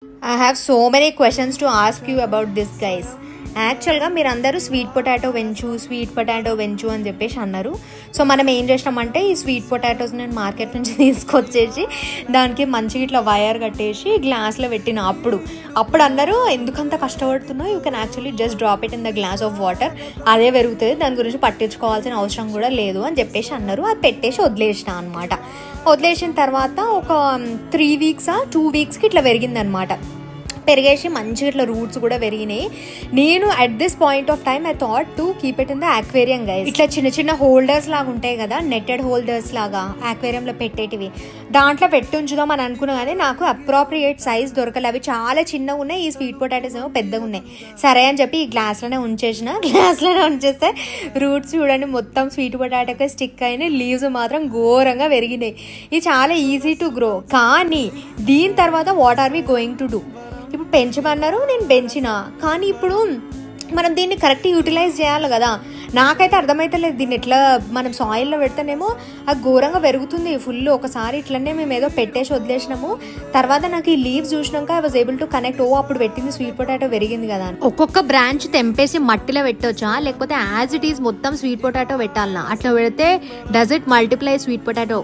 I have so many questions to ask you about this, guys. యాక్చువల్గా మీరు అందరూ sweet potato వెంచు అని చెప్పేసి అన్నారు. సో మనం ఏం చేసినామంటే ఈ స్వీట్ పొటాటోస్ నేను మార్కెట్ నుంచి తీసుకొచ్చేసి దానికి మంచిగా ఇట్లా వైర్ కట్టేసి గ్లాస్లో పెట్టిన. అప్పుడు అన్నారు ఎందుకంత కష్టపడుతున్నావు, you can actually just drop it in the glass of water, అదే పెరుగుతుంది, దాని గురించి పట్టించుకోవాల్సిన అవసరం కూడా లేదు అని చెప్పేసి అన్నారు. అది పెట్టేసి వదిలేసిన అనమాట. వదిలేసిన తర్వాత ఒక 3 weeks 2 weeksకి ఇట్లా పెరిగిందనమాట. పెరిగేసి మంచిగా ఇట్లా రూట్స్ కూడా పెరిగినాయి. నేను at this point of time I thought to keep it in the aquarium guys. ఇట్లా చిన్న చిన్న హోల్డర్స్ లాగా ఉంటాయి కదా, నెట్టెడ్ హోల్డర్స్ లాగా అక్వేరియంలో పెట్టేటివి, దాంట్లో పెట్టి ఉంచుదాం అని అనుకున్నా. కానీ నాకు అప్రోప్రియేట్ సైజ్ దొరకలే, అవి చాలా చిన్నగా ఉన్నాయి, ఈ స్వీట్ పొటాటోస్ ఏమో పెద్దగా ఉన్నాయి. సరే అని చెప్పి ఈ గ్లాస్లోనే ఉంచేస్తే రూట్స్ చూడండి మొత్తం స్వీట్ పొటాటోకి స్టిక్ అయినాయి, లీవ్స్ మాత్రం ఘోరంగా పెరిగినాయి. ఇది చాలా ఈజీ టు గ్రో. కానీ దీని తర్వాత what are we going to do? ఇప్పుడు పెంచమన్నారు, నేను పెంచిన, కానీ ఇప్పుడు మనం దీన్ని కరెక్ట్ యూటిలైజ్ చేయాలి కదా. నాకైతే అర్థమైతలేదు దీన్ని ఎట్లా మనం సాయిల్లో పెడితేనేమో అది ఘోరంగా పెరుగుతుంది ఫుల్. ఒకసారి ఇట్లనే మేము ఏదో పెట్టేసి వదిలేసినాము, తర్వాత నాకు ఈ లీవ్స్ చూసినాక I was able to connect, అప్పుడు పెట్టింది స్వీట్ పొటాటో పెరిగింది కదా. ఒక్కొక్క బ్రాంచ్ తెంపేసి మట్టిలో పెట్టొచ్చా, లేకపోతే యాజ్ ఇట్ ఈస్ మొత్తం స్వీట్ పొటాటో పెట్టాలనా? అట్లా పెడితే does it multiply sweet potato?